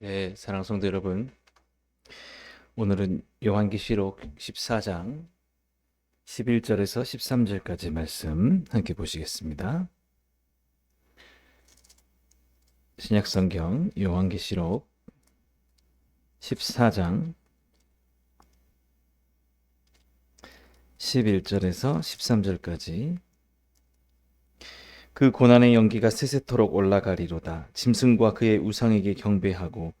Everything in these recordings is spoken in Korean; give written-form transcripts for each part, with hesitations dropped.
네, 사랑 성도 여러분. 오늘은 요한계시록 14장 11절에서 13절까지 말씀 함께 보시겠습니다. 신약성경 요한계시록 14장 11절에서 13절까지. 그 고난의 연기가 세세토록 올라가리로다. 짐승과 그의 우상에게 경배하고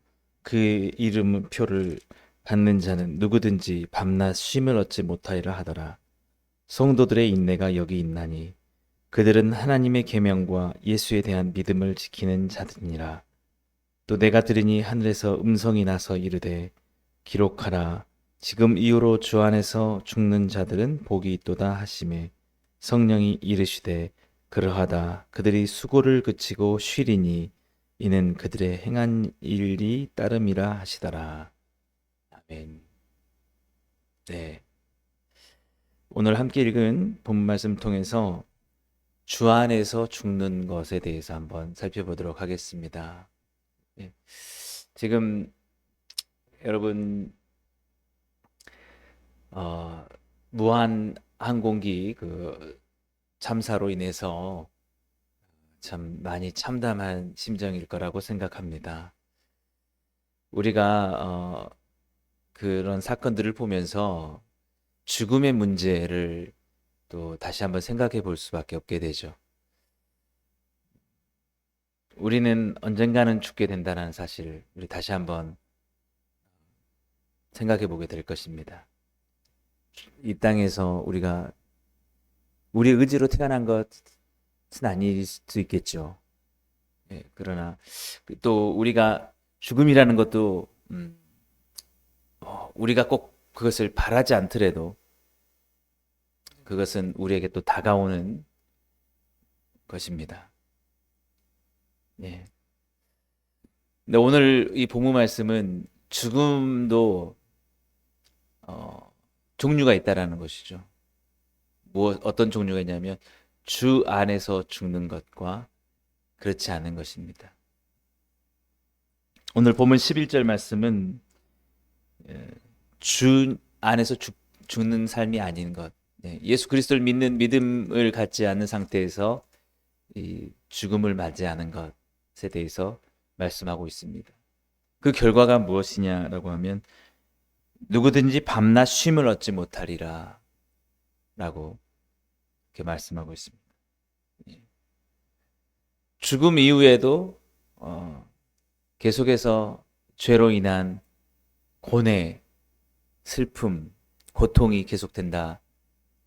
그의 이름표를 받는 자는 누구든지 밤낮 쉼을 얻지 못하리라 하더라. 성도들의 인내가 여기 있나니 그들은 하나님의 계명과 예수에 대한 믿음을 지키는 자들이니라. 또 내가 들으니 하늘에서 음성이 나서 이르되 기록하라. 지금 이후로 주 안에서 죽는 자들은 복이 있도다 하시매 성령이 이르시되 그러하다. 그들이 수고를 그치고 쉬리니 이는 그들의 행한 일이 따름이라 하시더라. 아멘. 네. 오늘 함께 읽은 본 말씀 통해서 주 안에서 죽는 것에 대해서 한번 살펴보도록 하겠습니다. 예. 지금 여러분 무한 항공기 그 참사로 인해서 참 많이 참담한 심정일 거라고 생각합니다. 우리가 그런 사건들을 보면서 죽음의 문제를 또 다시 한번 생각해 볼 수밖에 없게 되죠. 우리는 언젠가는 죽게 된다는 사실을 우리 다시 한번 생각해 보게 될 것입니다. 이 땅에서 우리가 우리 의지로 태어난 것은 아닐 수도 있겠죠. 예, 그러나 또 우리가 죽음이라는 것도 우리가 꼭 그것을 바라지 않더라도 그것은 우리에게 또 다가오는 것입니다. 예. 근데 오늘 이 본문 말씀은 죽음도 종류가 있다라는 것이죠. 어떤 종류가 있냐면 주 안에서 죽는 것과 그렇지 않은 것입니다. 오늘 본문 11절 말씀은 주 안에서 죽는 삶이 아닌 것, 예수 그리스도를 믿는 믿음을 갖지 않는 상태에서 이 죽음을 맞이하는 것에 대해서 말씀하고 있습니다. 그 결과가 무엇이냐라고 하면 누구든지 밤낮 쉼을 얻지 못하리라 라고 이렇게 말씀하고 있습니다. 죽음 이후에도 계속해서 죄로 인한 고뇌, 슬픔, 고통이 계속된다는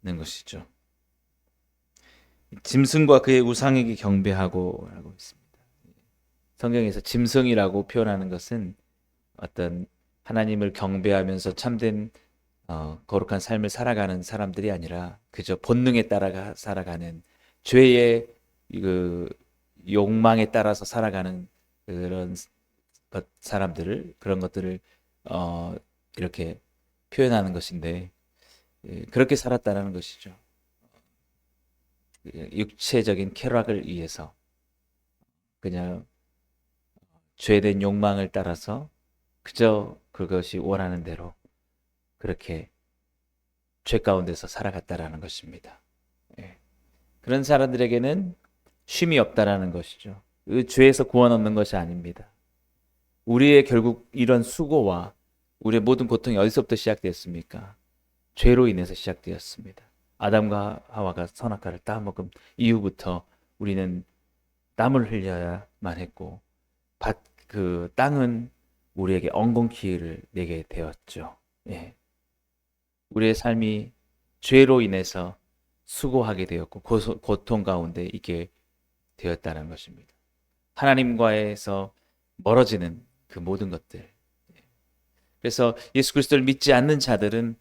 것이죠. 짐승과 그의 우상에게 경배하고 라고 있습니다. 성경에서 짐승이라고 표현하는 것은 어떤 하나님을 경배하면서 참된 거룩한 삶을 살아가는 사람들이 아니라 그저 본능에 따라 살아가는 죄의 그 욕망에 따라서 살아가는 그런 사람들을 그런 것들을 이렇게 표현하는 것인데 그렇게 살았다는 것이죠. 육체적인 쾌락을 위해서 그냥 죄된 욕망을 따라서 그저 그것이 원하는 대로 그렇게 죄 가운데서 살아갔다라는 것입니다. 예. 그런 사람들에게는 쉼이 없다라는 것이죠. 그 죄에서 구원 얻는 것이 아닙니다. 우리의 결국 이런 수고와 우리의 모든 고통이 어디서부터 시작되었습니까? 죄로 인해서 시작되었습니다. 아담과 하와가 선악과를 따먹은 이후부터 우리는 땀을 흘려야만 했고 그 땅은 우리에게 엉겅퀴를 내게 되었죠. 예. 우리의 삶이 죄로 인해서 수고하게 되었고 고통 가운데 있게 되었다는 것입니다. 하나님과에서 멀어지는 그 모든 것들. 그래서 예수 그리스도를 믿지 않는 자들은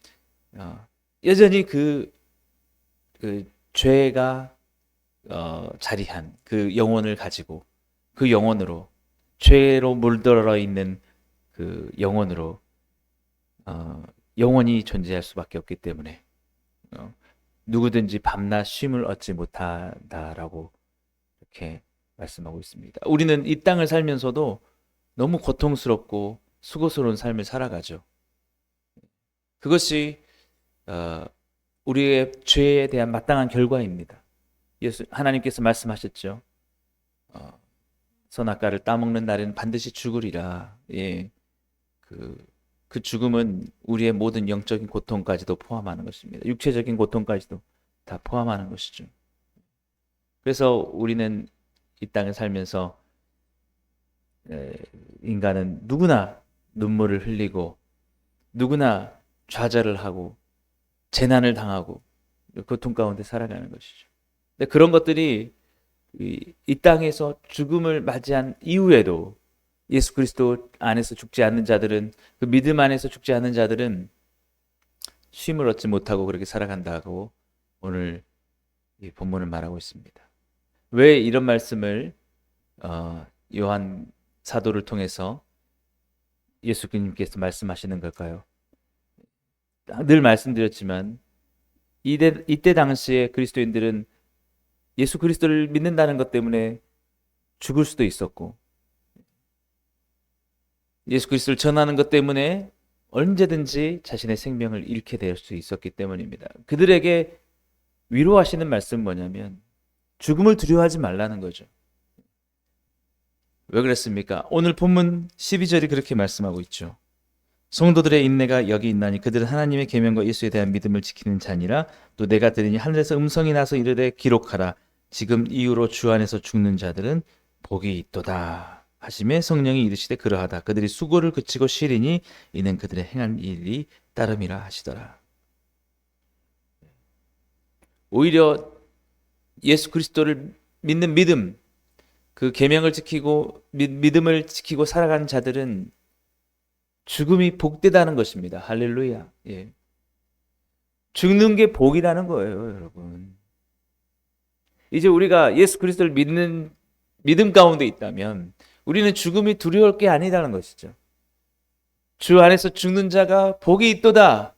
여전히 그 죄가 자리한 그 영혼을 가지고 그 영혼으로 죄로 물들어 있는 그 영혼으로 영원히 존재할 수밖에 없기 때문에 누구든지 밤낮 쉼을 얻지 못한다라고 이렇게 말씀하고 있습니다. 우리는 이 땅을 살면서도 너무 고통스럽고 수고스러운 삶을 살아가죠. 그것이 우리의 죄에 대한 마땅한 결과입니다. 하나님께서 말씀하셨죠. 선악과를 따먹는 날에는 반드시 죽으리라. 예, 그 죽음은 우리의 모든 영적인 고통까지도 포함하는 것입니다. 육체적인 고통까지도 다 포함하는 것이죠. 그래서 우리는 이 땅에 살면서 인간은 누구나 눈물을 흘리고 누구나 좌절을 하고 재난을 당하고 고통 가운데 살아가는 것이죠. 근데 그런 것들이 이 땅에서 죽음을 맞이한 이후에도 예수 그리스도 안에서 죽지 않는 자들은, 그 믿음 안에서 죽지 않는 자들은 쉼을 얻지 못하고 그렇게 살아간다고 오늘 이 본문을 말하고 있습니다. 왜 이런 말씀을 요한 사도를 통해서 예수님께서 말씀하시는 걸까요? 늘 말씀드렸지만 이때 당시에 그리스도인들은 예수 그리스도를 믿는다는 것 때문에 죽을 수도 있었고, 예수 그리스도를 전하는 것 때문에 언제든지 자신의 생명을 잃게 될 수 있었기 때문입니다. 그들에게 위로하시는 말씀은 뭐냐면 죽음을 두려워하지 말라는 거죠. 왜 그랬습니까? 오늘 본문 12절이 그렇게 말씀하고 있죠. 성도들의 인내가 여기 있나니 그들은 하나님의 계명과 예수에 대한 믿음을 지키는 자니라. 또 내가 들으니 하늘에서 음성이 나서 이르되 기록하라. 지금 이후로 주 안에서 죽는 자들은 복이 있도다 하시매 성령이 이르시되 그러하다. 그들이 수고를 그치고 쉬리니 이는 그들의 행한 일이 따름이라 하시더라. 오히려 예수 그리스도를 믿는 믿음, 그 계명을 지키고 믿음을 지키고 살아가는 자들은 죽음이 복되다는 것입니다. 할렐루야. 예. 죽는 게 복이라는 거예요, 여러분. 이제 우리가 예수 그리스도를 믿는 믿음 가운데 있다면 우리는 죽음이 두려울 게 아니라는 것이죠. 주 안에서 죽는 자가 복이 있도다.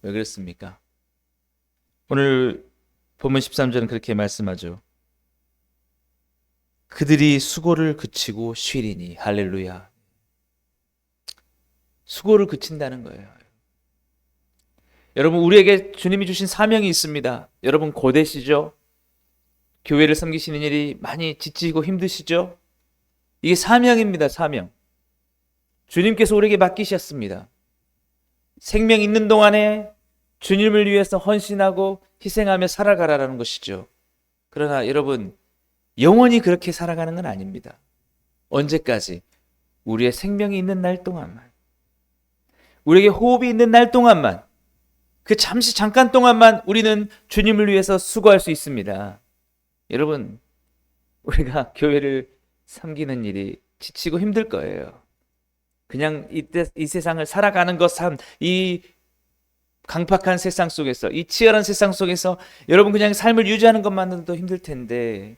왜 그렇습니까? 오늘 본문 13절은 그렇게 말씀하죠. 그들이 수고를 그치고 쉬리니. 할렐루야. 수고를 그친다는 거예요. 여러분, 우리에게 주님이 주신 사명이 있습니다. 여러분 고되시죠? 교회를 섬기시는 일이 많이 지치고 힘드시죠? 이게 사명입니다. 사명. 주님께서 우리에게 맡기셨습니다. 생명 있는 동안에 주님을 위해서 헌신하고 희생하며 살아가라는 것이죠. 그러나 여러분, 영원히 그렇게 살아가는 건 아닙니다. 언제까지? 우리의 생명이 있는 날 동안만, 우리에게 호흡이 있는 날 동안만, 그 잠시 잠깐 동안만 우리는 주님을 위해서 수고할 수 있습니다. 여러분, 우리가 교회를 섬기는 일이 지치고 힘들 거예요. 그냥 이 세상을 살아가는 것, 이 강팍한 세상 속에서, 이 치열한 세상 속에서 여러분 그냥 삶을 유지하는 것만으로도 힘들 텐데,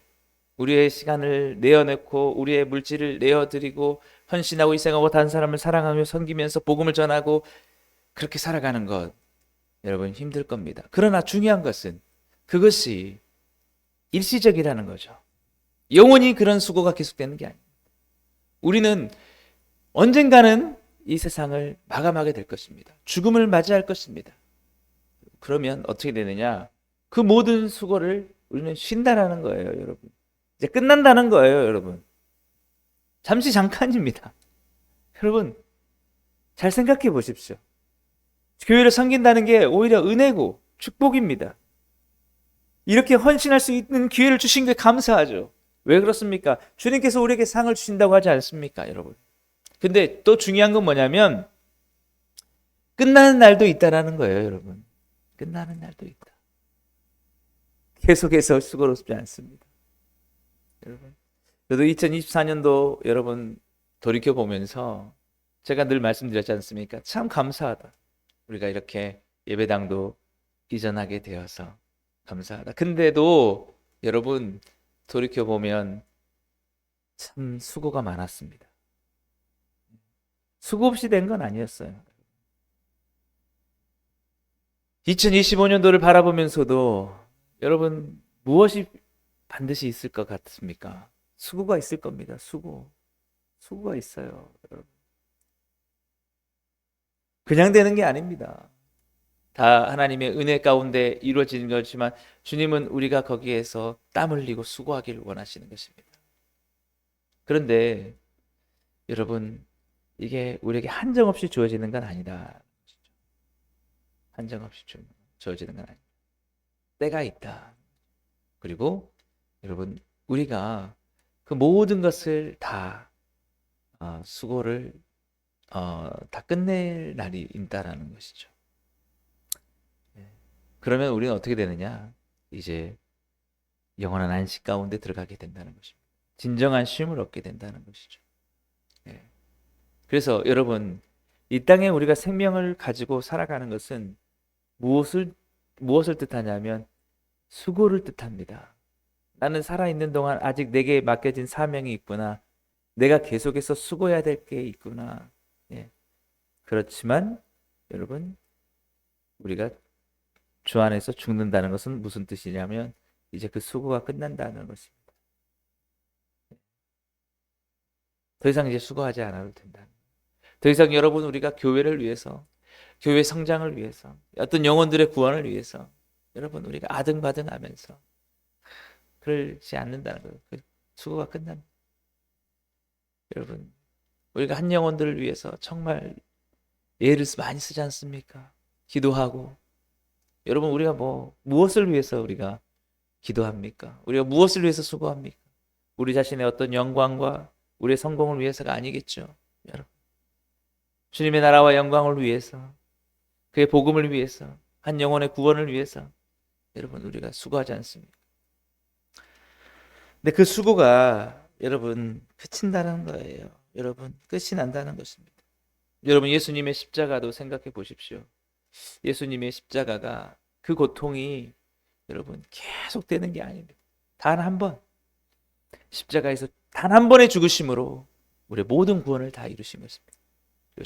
우리의 시간을 내어놓고 우리의 물질을 내어드리고 헌신하고 희생하고 다른 사람을 사랑하며 섬기면서 복음을 전하고 그렇게 살아가는 것, 여러분 힘들 겁니다. 그러나 중요한 것은 그것이 일시적이라는 거죠. 영원히 그런 수고가 계속되는 게 아닙니다. 우리는 언젠가는 이 세상을 마감하게 될 것입니다. 죽음을 맞이할 것입니다. 그러면 어떻게 되느냐? 그 모든 수고를 우리는 쉰다라는 거예요, 여러분. 이제 끝난다는 거예요, 여러분. 잠시 잠깐입니다. 여러분, 잘 생각해 보십시오. 교회를 섬긴다는 게 오히려 은혜고 축복입니다. 이렇게 헌신할 수 있는 기회를 주신 게 감사하죠. 왜 그렇습니까? 주님께서 우리에게 상을 주신다고 하지 않습니까, 여러분? 근데 또 중요한 건 뭐냐면 끝나는 날도 있다라는 거예요, 여러분. 끝나는 날도 있다. 계속해서 수고롭지 않습니다. 여러분, 저도 2024년도 여러분 돌이켜보면서 제가 늘 말씀드렸지 않습니까? 참 감사하다. 우리가 이렇게 예배당도 이전하게 되어서 감사하다. 근데도 여러분 돌이켜보면 참 수고가 많았습니다. 수고 없이 된 건 아니었어요. 2025년도를 바라보면서도 여러분 무엇이 반드시 있을 것 같습니까? 수고가 있을 겁니다. 수고. 수고가 있어요, 여러분. 그냥 되는 게 아닙니다. 다 하나님의 은혜 가운데 이루어지는 거지만 주님은 우리가 거기에서 땀 흘리고 수고하기를 원하시는 것입니다. 그런데 여러분, 이게 우리에게 한정없이 주어지는 건 아니다. 한정없이 주어지는 건 아니다. 때가 있다. 그리고 여러분, 우리가 그 모든 것을 다 수고를 다 끝낼 날이 있다라는 것이죠. 그러면 우리는 어떻게 되느냐? 이제 영원한 안식 가운데 들어가게 된다는 것입니다. 진정한 쉼을 얻게 된다는 것이죠. 예. 그래서 여러분, 이 땅에 우리가 생명을 가지고 살아가는 것은 무엇을 뜻하냐면 수고를 뜻합니다. 나는 살아있는 동안 아직 내게 맡겨진 사명이 있구나. 내가 계속해서 수고해야 될 게 있구나. 예. 그렇지만 여러분, 우리가 주 안에서 죽는다는 것은 무슨 뜻이냐면 이제 그 수고가 끝난다는 것입니다. 더 이상 이제 수고하지 않아도 된다. 더 이상 여러분, 우리가 교회를 위해서, 교회 성장을 위해서, 어떤 영혼들의 구원을 위해서 여러분, 우리가 아등바등하면서 그러지 않는다는 거예요. 그 수고가 끝난다. 여러분, 우리가 한 영혼들을 위해서 정말 애를 많이 쓰지 않습니까? 기도하고. 여러분, 우리가 무엇을 위해서 우리가 기도합니까? 우리가 무엇을 위해서 수고합니까? 우리 자신의 어떤 영광과 우리의 성공을 위해서가 아니겠죠. 여러분, 주님의 나라와 영광을 위해서, 그의 복음을 위해서, 한 영혼의 구원을 위해서 여러분, 우리가 수고하지 않습니까? 근데 그 수고가 여러분 그친다는 거예요. 여러분, 끝이 난다는 것입니다. 여러분, 예수님의 십자가도 생각해 보십시오. 예수님의 십자가가 그 고통이 여러분 계속되는 게 아닙니다. 단 한 번, 십자가에서 단 한 번의 죽으심으로 우리의 모든 구원을 다 이루신 것입니다.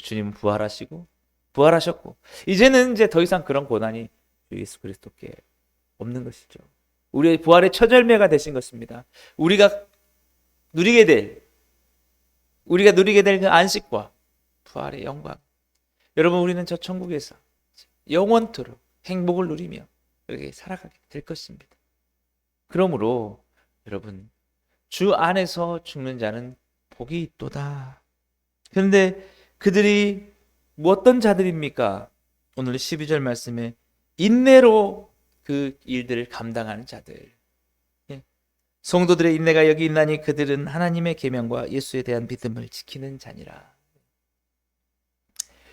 주님은 부활하셨고 이제는 더 이상 그런 고난이 예수 그리스도께 없는 것이죠. 우리의 부활의 첫 열매가 되신 것입니다. 우리가 누리게 될 그 안식과 부활의 영광. 여러분, 우리는 저 천국에서 영원토록 행복을 누리며 그렇게 살아가게 될 것입니다. 그러므로 여러분, 주 안에서 죽는 자는 복이 있도다. 그런데 그들이 어떤 자들입니까? 오늘 12절 말씀에 인내로 그 일들을 감당하는 자들. 성도들의 인내가 여기 있나니 그들은 하나님의 계명과 예수에 대한 믿음을 지키는 자니라.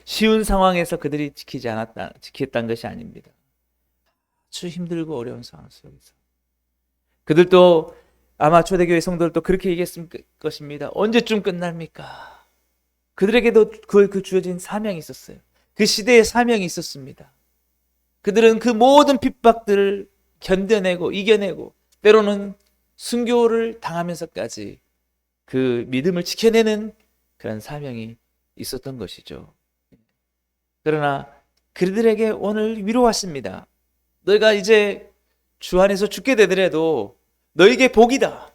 쉬운 상황에서 그들이 지켰다는 것이 아닙니다. 아주 힘들고 어려운 상황 속에서 그들도 아마 초대교회 성도들도 그렇게 얘기했을 것입니다. 언제쯤 끝납니까? 그들에게도 그 주어진 사명이 있었어요. 그 시대의 사명이 있었습니다. 그들은 그 모든 핍박들을 견뎌내고 이겨내고 때로는 순교를 당하면서까지 그 믿음을 지켜내는 그런 사명이 있었던 것이죠. 그러나 그들에게 오늘 위로하십니다. 너희가 이제 주 안에서 죽게 되더라도 너에게 복이다.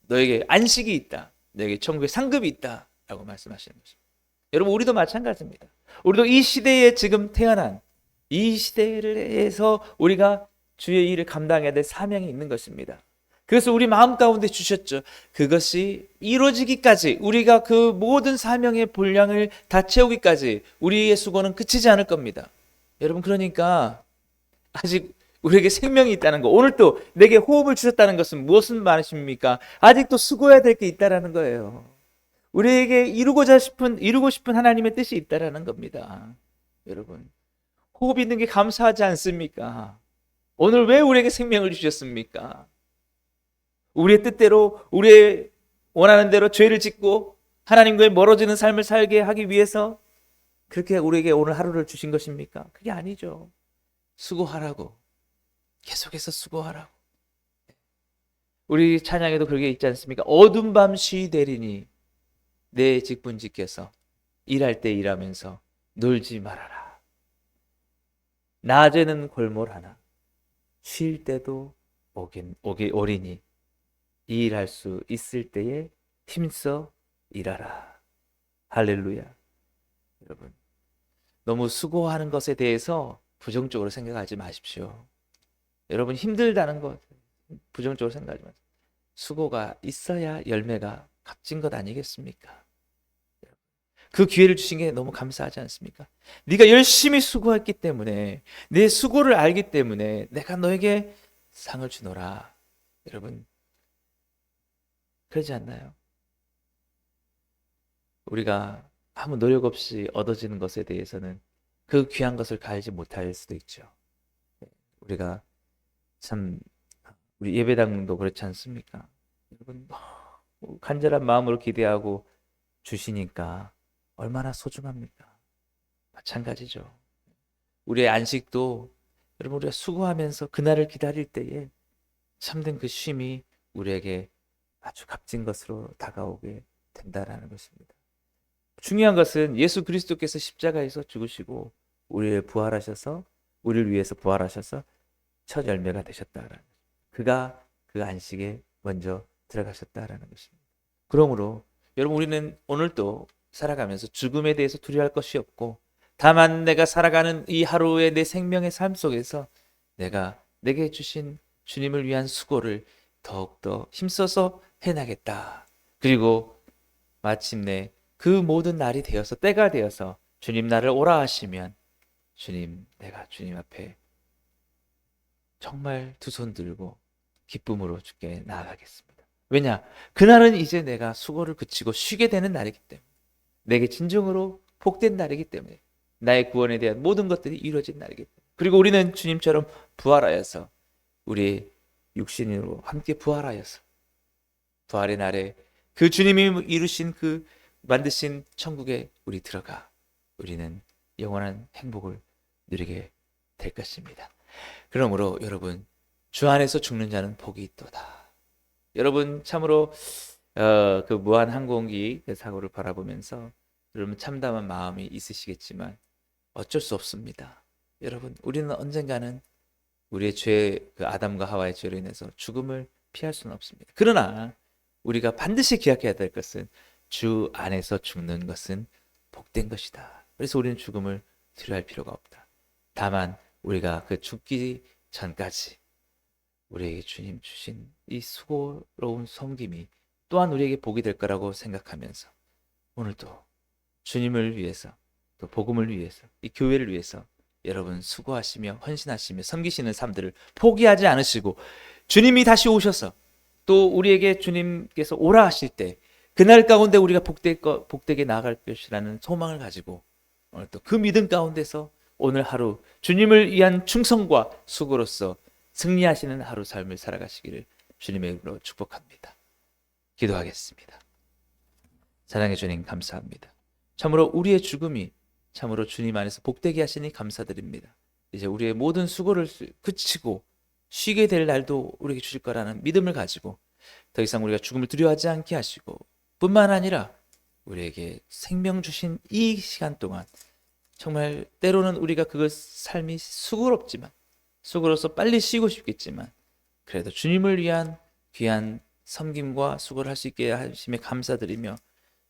너에게 안식이 있다. 너에게 천국의 상급이 있다. 라고 말씀하시는 것입니다. 여러분, 우리도 마찬가지입니다. 우리도 이 시대에 지금 태어난 이 시대에서 우리가 주의 일을 감당해야 될 사명이 있는 것입니다. 그래서 우리 마음 가운데 주셨죠. 그것이 이루어지기까지, 우리가 그 모든 사명의 분량을 다 채우기까지 우리의 수고는 그치지 않을 겁니다. 여러분, 그러니까 아직 우리에게 생명이 있다는 거, 오늘 또 내게 호흡을 주셨다는 것은 무엇은 말씀입니까? 아직도 수고해야 될 게 있다라는 거예요. 우리에게 이루고 싶은 하나님의 뜻이 있다라는 겁니다. 여러분, 호흡 있는 게 감사하지 않습니까? 오늘 왜 우리에게 생명을 주셨습니까? 우리의 뜻대로, 우리의 원하는 대로 죄를 짓고 하나님과의 멀어지는 삶을 살게 하기 위해서 그렇게 우리에게 오늘 하루를 주신 것입니까? 그게 아니죠. 수고하라고, 계속해서 수고하라고. 우리 찬양에도 그렇게 있지 않습니까? 어둠 밤 쉬되리니 내 직분지께서 일할 때 일하면서 놀지 말아라. 낮에는 골몰하나 쉴 때도 오리니 이 일할 수 있을 때에 힘써 일하라. 할렐루야. 여러분, 너무 수고하는 것에 대해서 부정적으로 생각하지 마십시오. 여러분, 힘들다는 것 부정적으로 생각하지 마세요. 수고가 있어야 열매가 값진 것 아니겠습니까? 그 기회를 주신 게 너무 감사하지 않습니까? 네가 열심히 수고했기 때문에, 내 수고를 알기 때문에 내가 너에게 상을 주노라. 여러분, 그러지 않나요? 우리가 아무 노력 없이 얻어지는 것에 대해서는 그 귀한 것을 가지지 못할 수도 있죠. 우리가 참, 우리 예배당도 그렇지 않습니까? 여러분, 간절한 마음으로 기대하고 주시니까 얼마나 소중합니까? 마찬가지죠. 우리의 안식도 여러분, 우리가 수고하면서 그날을 기다릴 때에 참된 그 쉼이 우리에게 아주 값진 것으로 다가오게 된다라는 것입니다. 중요한 것은 예수 그리스도께서 십자가에서 죽으시고 우리를 부활하셔서, 우리를 위해서 부활하셔서 첫 열매가 되셨다라는, 그가 그 안식에 먼저 들어가셨다라는 것입니다. 그러므로 여러분, 우리는 오늘도 살아가면서 죽음에 대해서 두려워할 것이 없고, 다만 내가 살아가는 이 하루의 내 생명의 삶 속에서 내가 내게 주신 주님을 위한 수고를 더욱더 힘써서 해나겠다. 그리고 마침내 그 모든 날이 되어서, 때가 되어서 주님 나를 오라 하시면, 주님, 내가 주님 앞에 정말 두 손 들고 기쁨으로 주께 나아가겠습니다. 왜냐? 그날은 이제 내가 수고를 그치고 쉬게 되는 날이기 때문에, 내게 진정으로 복된 날이기 때문에, 나의 구원에 대한 모든 것들이 이루어진 날이기 때문에, 그리고 우리는 주님처럼 부활하여서 우리 육신으로 함께 부활하여서 부활의 날에 그 주님이 이루신 그 만드신 천국에 우리 들어가 우리는 영원한 행복을 누리게 될 것입니다. 그러므로 여러분, 주 안에서 죽는 자는 복이 있도다. 여러분, 참으로 그 무한 항공기 그 사고를 바라보면서 여러분 참담한 마음이 있으시겠지만 어쩔 수 없습니다. 여러분, 우리는 언젠가는 우리의 죄, 그 아담과 하와의 죄로 인해서 죽음을 피할 수는 없습니다. 그러나 우리가 반드시 기억해야 될 것은, 주 안에서 죽는 것은 복된 것이다. 그래서 우리는 죽음을 두려워할 필요가 없다. 다만 우리가 그 죽기 전까지 우리에게 주님 주신 이 수고로운 섬김이 또한 우리에게 복이 될 거라고 생각하면서, 오늘도 주님을 위해서, 또 복음을 위해서, 이 교회를 위해서 여러분 수고하시며 헌신하시며 섬기시는 삶들을 포기하지 않으시고, 주님이 다시 오셔서 또 우리에게 주님께서 오라 하실 때 그날 가운데 우리가 복되게 나아갈 것이라는 소망을 가지고, 오늘 또 그 믿음 가운데서 오늘 하루 주님을 위한 충성과 수고로서 승리하시는 하루 삶을 살아가시기를 주님의 이름으로 축복합니다. 기도하겠습니다. 사랑해 주님, 감사합니다. 참으로 우리의 죽음이 참으로 주님 안에서 복되게 하시니 감사드립니다. 이제 우리의 모든 수고를 그치고 쉬게 될 날도 우리에게 주실 거라는 믿음을 가지고 더 이상 우리가 죽음을 두려워하지 않게 하시고, 뿐만 아니라 우리에게 생명 주신 이 시간 동안 정말 때로는 우리가 그 삶이 수고롭지만, 수고로서 빨리 쉬고 싶겠지만, 그래도 주님을 위한 귀한 섬김과 수고를 할 수 있게 하심에 감사드리며,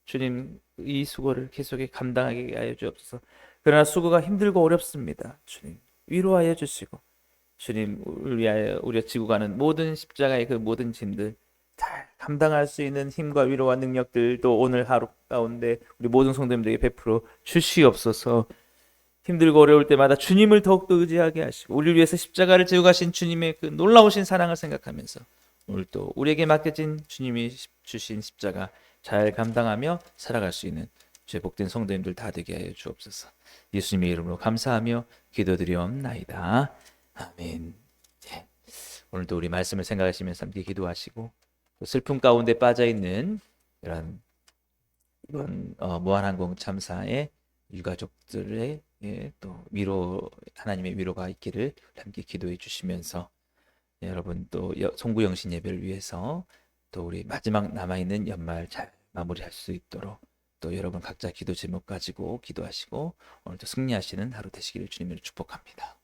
주님 이 수고를 계속해 감당하게 하여 주옵소서. 그러나 수고가 힘들고 어렵습니다. 주님 위로하여 주시고, 주님 우리를 위하여 우리가 지고 가는 모든 십자가의 그 모든 짐들 잘 감당할 수 있는 힘과 위로와 능력들도 오늘 하루 가운데 우리 모든 성도님들에게 베풀어 주시옵소서. 힘들고 어려울 때마다 주님을 더욱더 의지하게 하시고, 우리를 위해서 십자가를 지고 가신 주님의 그 놀라우신 사랑을 생각하면서 오늘 또 우리에게 맡겨진 주님이 주신 십자가 잘 감당하며 살아갈 수 있는 죄 복된 성도님들 다 되게 하여 주옵소서. 예수님의 이름으로 감사하며 기도드리옵나이다. 아멘. 네. 오늘도 우리 말씀을 생각하시면서 함께 기도하시고, 또 슬픔 가운데 빠져있는 이런 무한항공 참사의 유가족들의 또 위로, 하나님의 위로가 있기를 함께 기도해 주시면서, 여러분 또 송구영신 예배를 위해서 또 우리 마지막 남아있는 연말 잘 마무리할 수 있도록 또 여러분 각자 기도 제목 가지고 기도하시고 오늘도 승리하시는 하루 되시기를 주님으로 축복합니다.